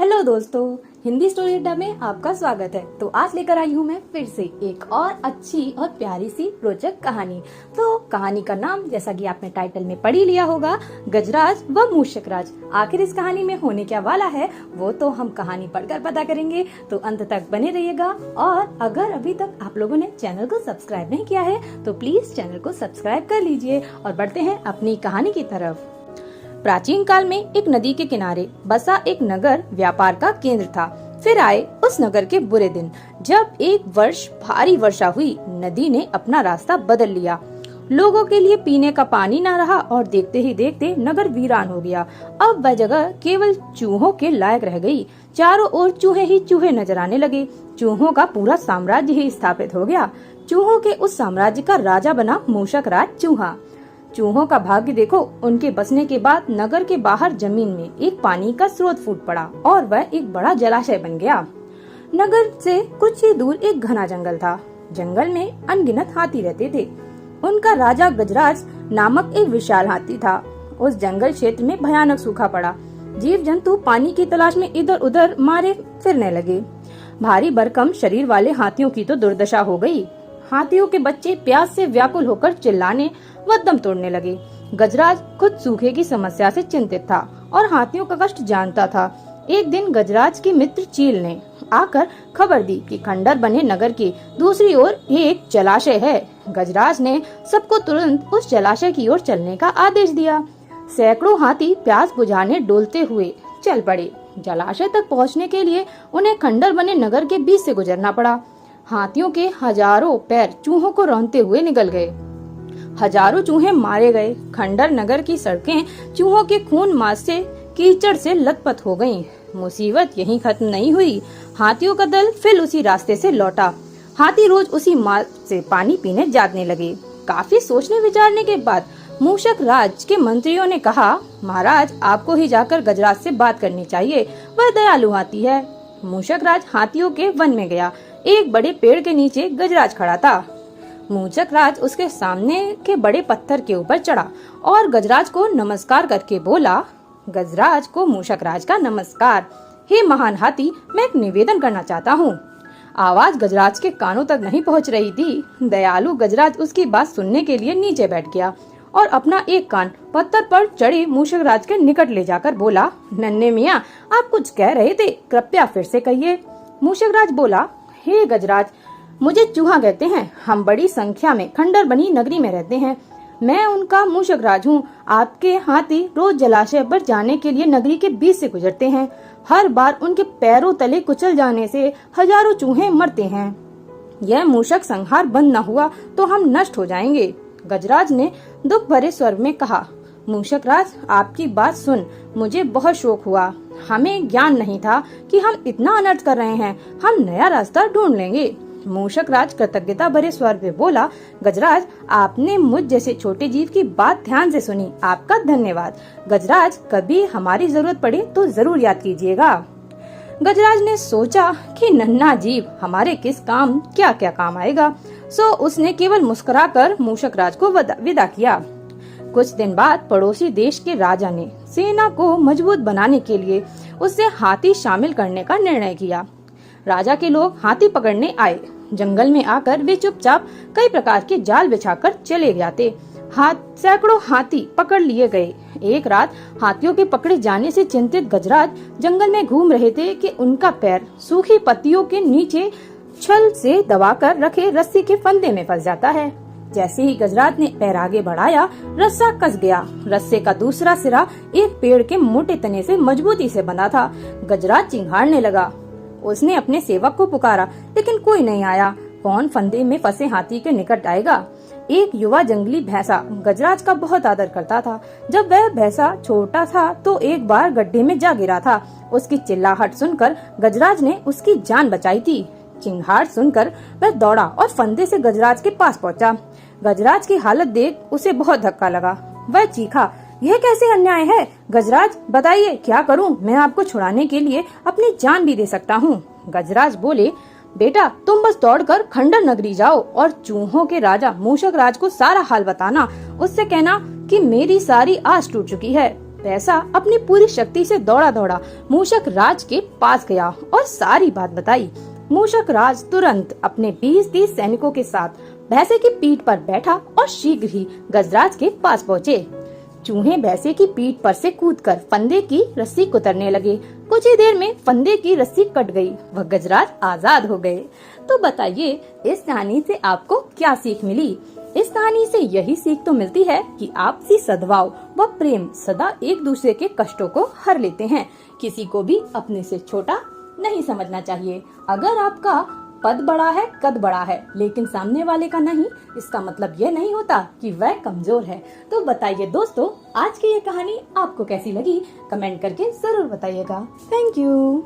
Hello दोस्तों, Hindi story अड्डा में आपका स्वागत है। तो आज लेकर आई हूँ मैं फिर से एक और अच्छी और प्यारी सी रोचक कहानी। तो कहानी का नाम जैसा कि आपने टाइटल में पढ़ ही लिया होगा, गजराज व मूषक राज। आखिर इस कहानी में होने क्या वाला है वो तो हम कहानी पढ़कर पता करेंगे, तो अंत तक बने रहिएगा। और अगर अभी तक आप लोगों ने चैनल को सब्सक्राइब नहीं किया है तो प्लीज चैनल को सब्सक्राइब कर लीजिए और बढ़ते हैं अपनी कहानी की तरफ। प्राचीन काल में एक नदी के किनारे बसा एक नगर व्यापार का केंद्र था। फिर आए उस नगर के बुरे दिन, जब एक वर्ष भारी वर्षा हुई। नदी ने अपना रास्ता बदल लिया, लोगों के लिए पीने का पानी न रहा और देखते ही देखते नगर वीरान हो गया। अब वह जगह केवल चूहों के लायक रह गई। चारों ओर चूहे ही चूहे नजर आने लगे। चूहों का पूरा साम्राज्य ही स्थापित हो गया। चूहों के उस साम्राज्य का राजा बना मूषक राज चूहा। चूहों का भाग्य देखो, उनके बसने के बाद नगर के बाहर जमीन में एक पानी का स्रोत फूट पड़ा और वह एक बड़ा जलाशय बन गया। नगर से कुछ ही दूर एक घना जंगल था। जंगल में अनगिनत हाथी रहते थे। उनका राजा गजराज नामक एक विशाल हाथी था। उस जंगल क्षेत्र में भयानक सूखा पड़ा। जीव जंतु पानी की तलाश में इधर उधर मारे फिरने लगे। भारी भरकम शरीर वाले हाथियों की तो दुर्दशा हो गई। हाथियों के बच्चे प्यास से व्याकुल होकर चिल्लाने व दम तोड़ने लगे। गजराज खुद सूखे की समस्या से चिंतित था और हाथियों का कष्ट जानता था। एक दिन गजराज के मित्र चील ने आकर खबर दी कि खंडर बने नगर की दूसरी ओर एक जलाशय है। गजराज ने सबको तुरंत उस जलाशय की ओर चलने का आदेश दिया। सैकड़ों हाथी प्यास बुझाने डोलते हुए चल पड़े। जलाशय तक पहुंचने के लिए उन्हें खंडर बने नगर के बीच से गुजरना पड़ा। हाथियों के हजारों पैर चूहों को रौंदते हुए निकल गए। हजारों चूहे मारे गए। खंडर नगर की सड़कें चूहों के खून मांस से कीचड़ से लथपथ हो गईं। मुसीबत यहीं खत्म नहीं हुई। हाथियों का दल फिर उसी रास्ते से लौटा। हाथी रोज उसी मार्ग से पानी पीने जाने लगे। काफी सोचने विचारने के बाद मूषक राज के मंत्रियों ने कहा, महाराज आपको ही जाकर गजराज से बात करनी चाहिए, वह दयालु हाथी है। मूषक राज हाथियों के वन में गया। एक बड़े पेड़ के नीचे गजराज खड़ा था। मूषक राज उसके सामने के बड़े पत्थर के ऊपर चढ़ा और गजराज को नमस्कार करके बोला। गजराज को मूषक राज का नमस्कार। हे महान हाथी, मैं एक निवेदन करना चाहता हूँ। आवाज गजराज के कानों तक नहीं पहुँच रही थी। दयालु गजराज उसकी बात सुनने के लिए नीचे बैठ गया और अपना एक कान पत्थर पर चढ़े मूषक राज के निकट ले जाकर बोला, नन्हे मियाँ आप कुछ कह रहे थे, कृपया फिर से कहिए। मूषक राज बोला, हे गजराज, मुझे चूहा कहते हैं। हम बड़ी संख्या में खंडर बनी नगरी में रहते हैं। मैं उनका मूषक राज हूँ। आपके हाथी रोज जलाशय पर जाने के लिए नगरी के बीच से गुजरते हैं। हर बार उनके पैरों तले कुचल जाने से हजारों चूहे मरते हैं। यह मूषक संहार बंद न हुआ तो हम नष्ट हो जाएंगे। गजराज ने दुख भरे स्वर में कहा, मूषक राज आपकी बात सुन मुझे बहुत शोक हुआ। हमें ज्ञान नहीं था कि हम इतना अनर्थ कर रहे हैं। हम नया रास्ता ढूंढ लेंगे। मूषक राज कृतज्ञता भरे स्वर में बोला, गजराज आपने मुझ जैसे छोटे जीव की बात ध्यान से सुनी, आपका धन्यवाद। गजराज कभी हमारी जरूरत पड़े तो जरूर याद कीजिएगा। गजराज ने सोचा कि नन्हा जीव हमारे किस काम क्या क्या काम आएगा, सो उसने केवल मुस्कुराकर मूषक राज को विदा किया। कुछ दिन बाद पड़ोसी देश के राजा ने सेना को मजबूत बनाने के लिए उससे हाथी शामिल करने का निर्णय किया। राजा के लोग हाथी पकड़ने आए। जंगल में आकर वे चुपचाप कई प्रकार के जाल बिछाकर चले जाते। सैकड़ों हाथी पकड़ लिए गए। एक रात हाथियों के पकड़े जाने से चिंतित गजराज जंगल में घूम रहे थे कि उनका पैर सूखी पत्तियों के नीचे छल से दबाकर रखे रस्सी के फंदे में फंस जाता है। जैसे ही गजराज ने पैर आगे बढ़ाया, रस्सा कस गया। रस्से का दूसरा सिरा एक पेड़ के मोटे तने से मजबूती से बंधा था। गजराज चिंघाड़ने लगा। उसने अपने सेवक को पुकारा, लेकिन कोई नहीं आया। कौन फंदे में फंसे हाथी के निकट आएगा? एक युवा जंगली भैंसा गजराज का बहुत आदर करता था। जब वह भैंसा छोटा था तो एक बार गड्ढे में जा गिरा था। उसकी चिल्लाहट सुनकर गजराज ने उसकी जान बचाई थी। चिंगाड़ सुनकर वह दौड़ा और फंदे से गजराज के पास पहुंचा। गजराज की हालत देख उसे बहुत धक्का लगा। वह चीखा, यह कैसे अन्याय है? गजराज बताइए क्या करूं? मैं आपको छुड़ाने के लिए अपनी जान भी दे सकता हूं। गजराज बोले, बेटा तुम बस दौड़कर खंडर नगरी जाओ और चूहों के राजा मूषक राज को सारा हाल बताना। उससे कहना कि मेरी सारी आस टूट चुकी है। वैसा अपनी पूरी शक्ति से दौड़ा दौड़ा मूषक राज के पास गया और सारी बात बताई। मूषक राज तुरंत अपने 20-30 सैनिकों के साथ भैंसे की पीठ पर बैठा और शीघ्र ही गजराज के पास पहुँचे। चूहे भैंसे की पीठ पर से कूदकर फंदे की रस्सी कुतरने लगे। कुछ ही देर में फंदे की रस्सी कट गई, वह गजराज आजाद हो गए। तो बताइए इस कहानी से आपको क्या सीख मिली? इस कहानी से यही सीख तो मिलती है कि आपसी सद्भाव व प्रेम सदा एक दूसरे के कष्टों को हर लेते हैं। किसी को भी अपने से छोटा नहीं समझना चाहिए। अगर आपका पद बड़ा है, कद बड़ा है, लेकिन सामने वाले का नहीं, इसका मतलब यह नहीं होता कि वह कमजोर है। तो बताइए दोस्तों, आज की ये कहानी आपको कैसी लगी? कमेंट करके जरूर बताइएगा। Thank you.